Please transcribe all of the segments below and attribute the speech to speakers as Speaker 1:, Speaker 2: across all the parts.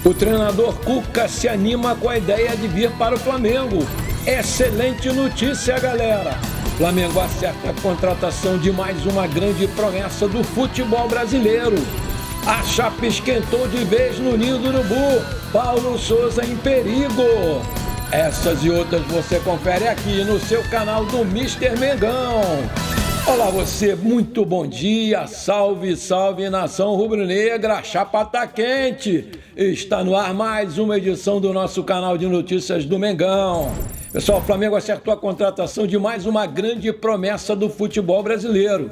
Speaker 1: O treinador Cuca se anima com a ideia de vir para o Flamengo. Excelente notícia, galera! Flamengo acerta a contratação de mais uma grande promessa do futebol brasileiro. A chapa esquentou de vez no ninho do urubu. Paulo Souza em perigo. Essas e outras você confere aqui no seu canal do Mister Mengão. Olá você, muito bom dia, salve, salve nação rubro-negra, a chapa tá quente. Está no ar mais uma edição do nosso canal de notícias do Mengão. Pessoal, o Flamengo acertou a contratação de mais uma grande promessa do futebol brasileiro.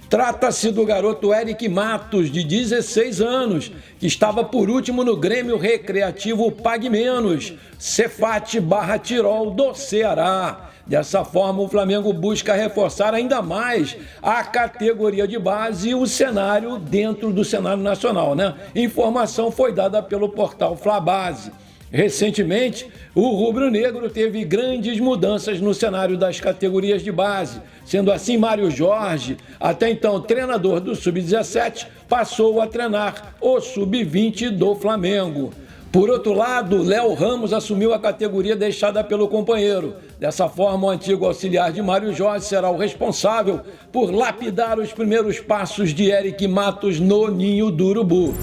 Speaker 1: Trata-se do garoto Eric Matos, de 16 anos, que estava por último no Grêmio Recreativo Pague Menos, Cefate Tirol do Ceará. Dessa forma, o Flamengo busca reforçar ainda mais a categoria de base e o cenário dentro do cenário nacional, né? Informação foi dada pelo portal Flabase. Recentemente, o rubro-negro teve grandes mudanças no cenário das categorias de base. Sendo assim, Mário Jorge, até então treinador do Sub-17, passou a treinar o Sub-20 do Flamengo. Por outro lado, Léo Ramos assumiu a categoria deixada pelo companheiro. Dessa forma, o antigo auxiliar de Mário Jorge será o responsável por lapidar os primeiros passos de Eric Matos no ninho do urubu.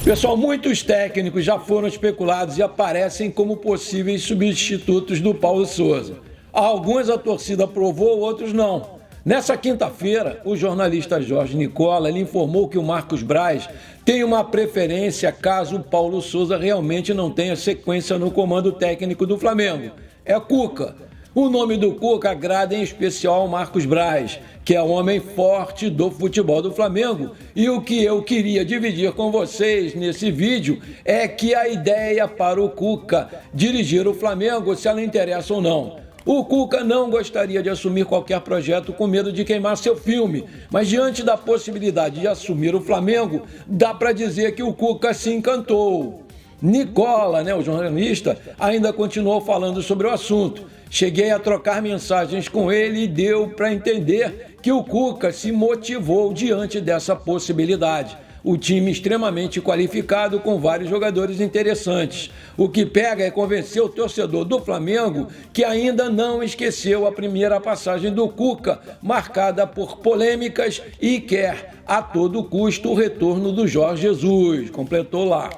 Speaker 1: Pessoal, muitos técnicos já foram especulados e aparecem como possíveis substitutos do Paulo Souza. Alguns a torcida aprovou, outros não. Nessa quinta-feira, o jornalista Jorge Nicola informou que o Marcos Braz tem uma preferência caso o Paulo Souza realmente não tenha sequência no comando técnico do Flamengo. É Cuca. O nome do Cuca agrada em especial ao Marcos Braz, que é o homem forte do futebol do Flamengo. E o que eu queria dividir com vocês nesse vídeo é que a ideia para o Cuca dirigir o Flamengo, se ela interessa ou não. O Cuca não gostaria de assumir qualquer projeto com medo de queimar seu filme, mas diante da possibilidade de assumir o Flamengo, dá para dizer que o Cuca se encantou. Nicola, o jornalista, ainda continuou falando sobre o assunto. Cheguei a trocar mensagens com ele e deu para entender que o Cuca se motivou diante dessa possibilidade. O time extremamente qualificado com vários jogadores interessantes. O que pega é convencer o torcedor do Flamengo que ainda não esqueceu a primeira passagem do Cuca, marcada por polêmicas, e quer a todo custo o retorno do Jorge Jesus. Completou lá.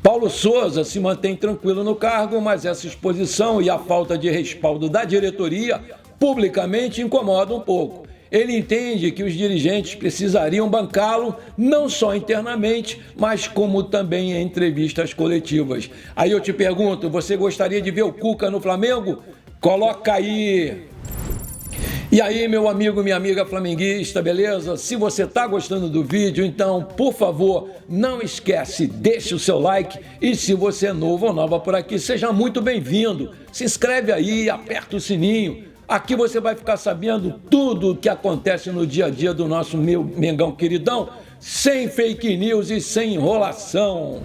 Speaker 1: Paulo Souza se mantém tranquilo no cargo, mas essa exposição e a falta de respaldo da diretoria publicamente incomoda um pouco. Ele entende que os dirigentes precisariam bancá-lo não só internamente, mas como também em entrevistas coletivas. Aí eu te pergunto, você gostaria de ver o Cuca no Flamengo? Coloca aí! E aí, meu amigo, minha amiga flamenguista, beleza? Se você está gostando do vídeo, então, por favor, não esquece, deixe o seu like. E se você é novo ou nova por aqui, seja muito bem-vindo. Se inscreve aí, aperta o sininho. Aqui você vai ficar sabendo tudo o que acontece no dia a dia do nosso Mengão queridão, sem fake news e sem enrolação.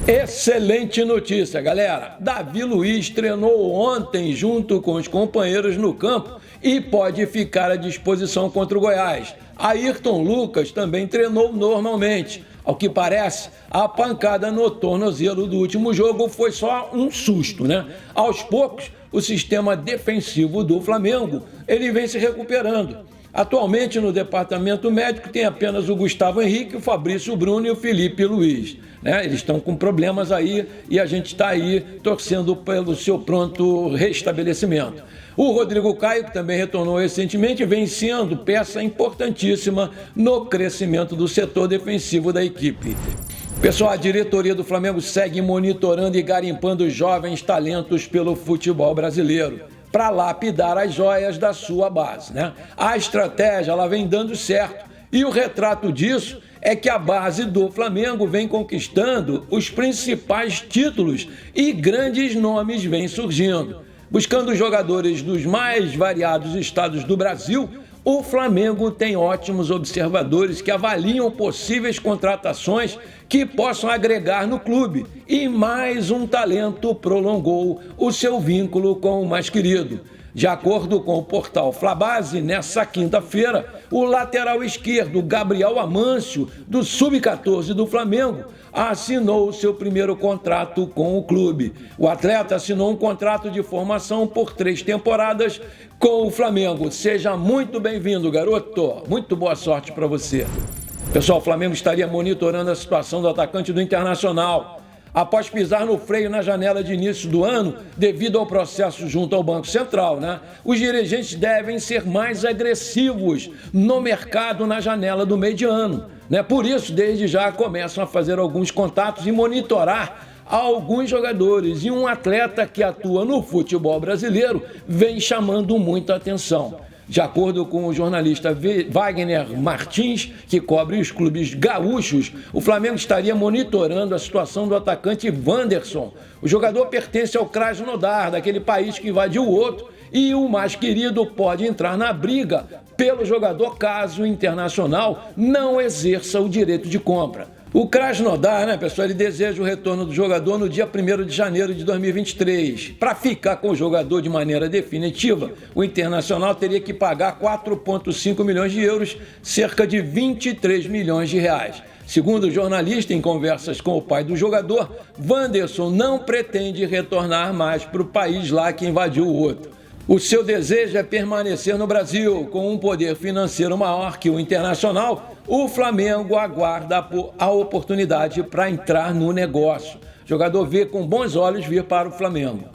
Speaker 1: Excelente notícia, galera! Davi Luiz treinou ontem junto com os companheiros no campo e pode ficar à disposição contra o Goiás. Ayrton Lucas também treinou normalmente. Ao que parece, a pancada no tornozelo do último jogo foi só um susto, Aos poucos, o sistema defensivo do Flamengo, ele vem se recuperando. Atualmente, no departamento médico, tem apenas o Gustavo Henrique, o Fabrício Bruno e o Felipe Luiz. Eles estão com problemas aí e a gente está aí torcendo pelo seu pronto restabelecimento. O Rodrigo Caio, que também retornou recentemente, vem sendo peça importantíssima no crescimento do setor defensivo da equipe. Pessoal, a diretoria do Flamengo segue monitorando e garimpando jovens talentos pelo futebol brasileiro para lapidar as joias da sua base, A estratégia ela vem dando certo e o retrato disso é que a base do Flamengo vem conquistando os principais títulos e grandes nomes vêm surgindo. Buscando jogadores dos mais variados estados do Brasil, o Flamengo tem ótimos observadores que avaliam possíveis contratações que possam agregar no clube e mais um talento prolongou o seu vínculo com o mais querido. De acordo com o portal Flabase, nessa quinta-feira, o lateral esquerdo Gabriel Amâncio, do Sub-14 do Flamengo, assinou seu primeiro contrato com o clube. O atleta assinou um contrato de formação por 3 temporadas com o Flamengo. Seja muito bem-vindo, garoto. Muito boa sorte para você. Pessoal, o Flamengo estaria monitorando a situação do atacante do Internacional. Após pisar no freio na janela de início do ano, devido ao processo junto ao Banco Central, os dirigentes devem ser mais agressivos no mercado na janela do meio de ano. Por isso, desde já, começam a fazer alguns contatos e monitorar alguns jogadores. E um atleta que atua no futebol brasileiro vem chamando muita atenção. De acordo com o jornalista Wagner Martins, que cobre os clubes gaúchos, o Flamengo estaria monitorando a situação do atacante Wanderson. O jogador pertence ao Krasnodar, daquele país que invadiu o outro, e o mais querido pode entrar na briga pelo jogador caso o Internacional não exerça o direito de compra. O Krasnodar, pessoal, ele deseja o retorno do jogador no dia 1º de janeiro de 2023. Para ficar com o jogador de maneira definitiva, o Internacional teria que pagar 4,5 milhões de euros, cerca de 23 milhões de reais. Segundo o jornalista, em conversas com o pai do jogador, Wanderson não pretende retornar mais para o país lá que invadiu o outro. O seu desejo é permanecer no Brasil. Com um poder financeiro maior que o Internacional, o Flamengo aguarda a oportunidade para entrar no negócio. O jogador vê com bons olhos vir para o Flamengo.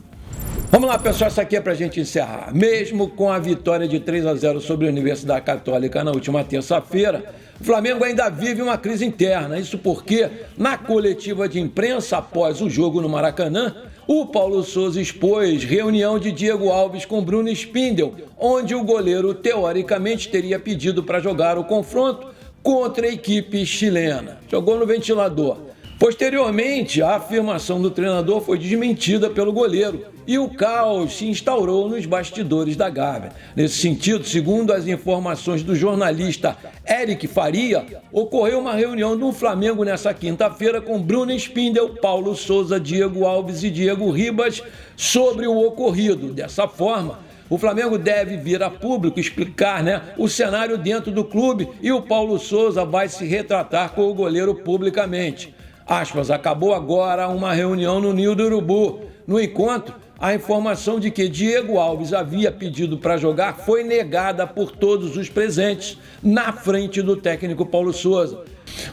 Speaker 1: Vamos lá, pessoal, isso aqui é para a gente encerrar. Mesmo com a vitória de 3-0 sobre a Universidade Católica na última terça-feira, o Flamengo ainda vive uma crise interna. Isso porque, na coletiva de imprensa após o jogo no Maracanã, o Paulo Sousa expôs reunião de Diego Alves com Bruno Spindel, onde o goleiro teoricamente teria pedido para jogar o confronto contra a equipe chilena. Jogou no ventilador. Posteriormente, a afirmação do treinador foi desmentida pelo goleiro e o caos se instaurou nos bastidores da Gávea. Nesse sentido, segundo as informações do jornalista Eric Faria, ocorreu uma reunião do Flamengo nessa quinta-feira com Bruno Spindel, Paulo Sousa, Diego Alves e Diego Ribas sobre o ocorrido. Dessa forma, o Flamengo deve vir a público explicar o cenário dentro do clube e o Paulo Sousa vai se retratar com o goleiro publicamente. Aspas, acabou agora uma reunião no Ninho do Urubu. No encontro, a informação de que Diego Alves havia pedido para jogar foi negada por todos os presentes na frente do técnico Paulo Sousa.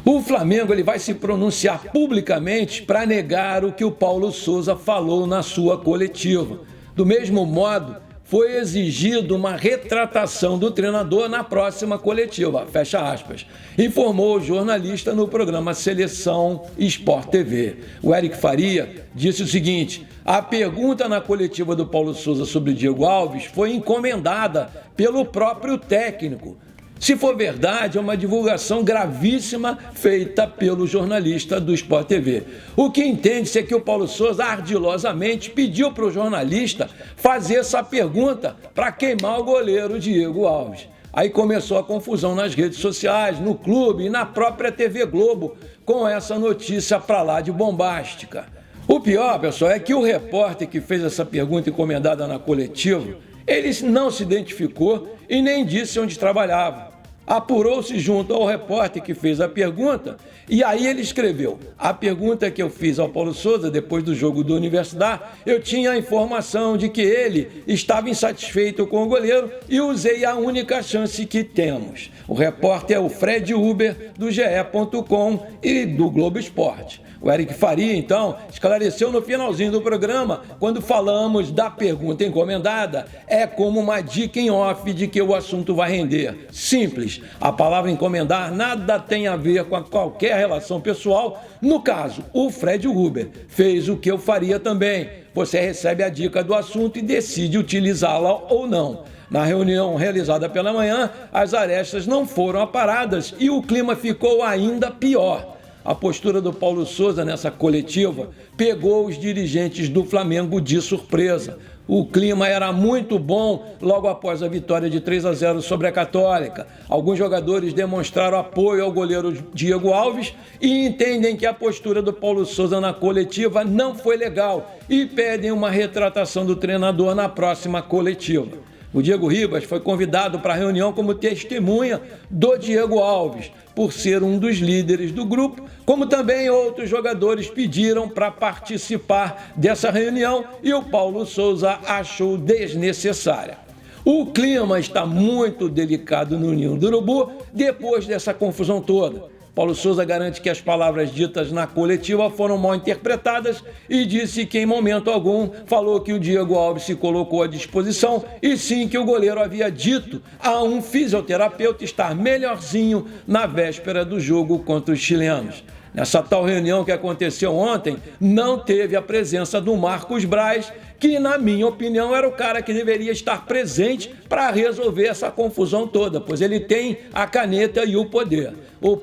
Speaker 1: O Flamengo vai se pronunciar publicamente para negar o que o Paulo Sousa falou na sua coletiva. Do mesmo modo, foi exigido uma retratação do treinador na próxima coletiva, fecha aspas, informou o jornalista no programa Seleção Sport TV. O Eric Faria disse o seguinte: a pergunta na coletiva do Paulo Sousa sobre Diego Alves foi encomendada pelo próprio técnico. Se for verdade, é uma divulgação gravíssima feita pelo jornalista do Sport TV. O que entende-se é que o Paulo Sousa ardilosamente pediu para o jornalista fazer essa pergunta para queimar o goleiro Diego Alves. Aí começou a confusão nas redes sociais, no clube e na própria TV Globo com essa notícia para lá de bombástica. O pior, pessoal, é que o repórter que fez essa pergunta encomendada na coletiva, ele não se identificou e nem disse onde trabalhava. Apurou-se junto ao repórter que fez a pergunta e aí ele escreveu: a pergunta que eu fiz ao Paulo Sousa depois do jogo do Universidade, eu tinha a informação de que ele estava insatisfeito com o goleiro e usei a única chance que temos. O repórter é o Fred Uber, do GE.com e do Globo Esporte. O Eric Faria, então, esclareceu no finalzinho do programa, quando falamos da pergunta encomendada, é como uma dica em off de que o assunto vai render. Simples, a palavra encomendar nada tem a ver com qualquer relação pessoal. No caso, o Fred Uber fez o que eu faria também. Você recebe a dica do assunto e decide utilizá-la ou não. Na reunião realizada pela manhã, as arestas não foram aparadas e o clima ficou ainda pior. A postura do Paulo Sousa nessa coletiva pegou os dirigentes do Flamengo de surpresa. O clima era muito bom logo após a vitória de 3-0 sobre a Católica. Alguns jogadores demonstraram apoio ao goleiro Diego Alves e entendem que a postura do Paulo Souza na coletiva não foi legal e pedem uma retratação do treinador na próxima coletiva. O Diego Ribas foi convidado para a reunião como testemunha do Diego Alves, por ser um dos líderes do grupo, como também outros jogadores pediram para participar dessa reunião e o Paulo Souza achou desnecessária. O clima está muito delicado no Ninho do Urubu depois dessa confusão toda. Paulo Souza garante que as palavras ditas na coletiva foram mal interpretadas e disse que em momento algum falou que o Diego Alves se colocou à disposição e sim que o goleiro havia dito a um fisioterapeuta estar melhorzinho na véspera do jogo contra os chilenos. Nessa tal reunião que aconteceu ontem, não teve a presença do Marcos Braz, que, na minha opinião, era o cara que deveria estar presente para resolver essa confusão toda, pois ele tem a caneta e o poder. O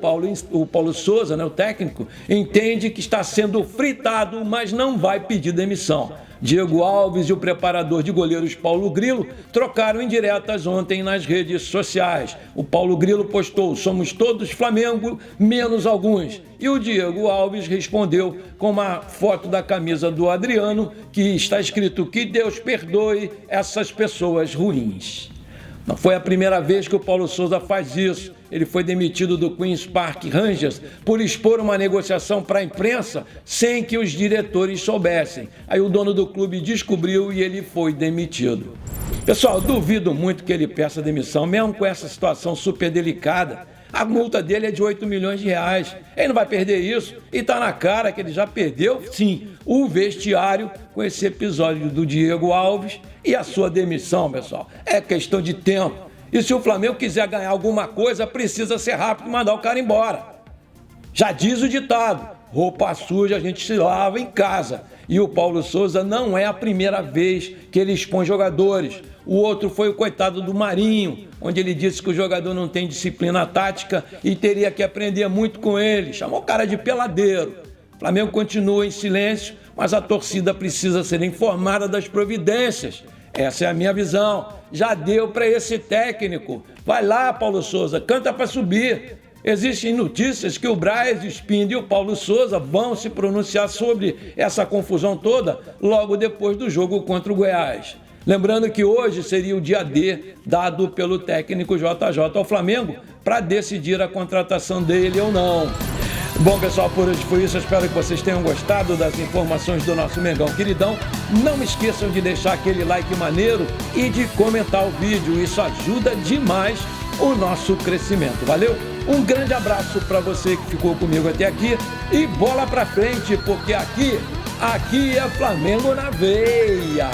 Speaker 1: Paulo Souza, né, o técnico, entende que está sendo fritado, mas não vai pedir demissão. Diego Alves e o preparador de goleiros Paulo Grilo trocaram indiretas ontem nas redes sociais. O Paulo Grilo postou: "Somos todos Flamengo, menos alguns." E o Diego Alves respondeu com uma foto da camisa do Adriano, que está escrito: "Que Deus perdoe essas pessoas ruins." Não foi a primeira vez que o Paulo Souza faz isso. Ele foi demitido do Queen's Park Rangers por expor uma negociação para a imprensa sem que os diretores soubessem. Aí o dono do clube descobriu e ele foi demitido. Pessoal, duvido muito que ele peça demissão, mesmo com essa situação super delicada. A multa dele é de 8 milhões de reais. Ele não vai perder isso. E tá na cara que ele já perdeu, sim, o vestiário com esse episódio do Diego Alves e a sua demissão, pessoal. É questão de tempo. E se o Flamengo quiser ganhar alguma coisa, precisa ser rápido e mandar o cara embora. Já diz o ditado: roupa suja a gente se lava em casa. E o Paulo Souza não é a primeira vez que ele expõe jogadores. O outro foi o coitado do Marinho, onde ele disse que o jogador não tem disciplina tática e teria que aprender muito com ele. Chamou o cara de peladeiro. O Flamengo continua em silêncio, mas a torcida precisa ser informada das providências. Essa é a minha visão. Já deu para esse técnico. Vai lá, Paulo Souza, canta para subir. Existem notícias que o Braz, o Spind e o Paulo Souza vão se pronunciar sobre essa confusão toda logo depois do jogo contra o Goiás. Lembrando que hoje seria o dia D dado pelo técnico JJ ao Flamengo para decidir a contratação dele ou não. Bom, pessoal, por hoje foi isso. Eu espero que vocês tenham gostado das informações do nosso Mengão queridão. Não esqueçam de deixar aquele like maneiro e de comentar o vídeo. Isso ajuda demais o nosso crescimento. Valeu? Um grande abraço para você que ficou comigo até aqui e bola para frente, porque aqui é Flamengo na veia.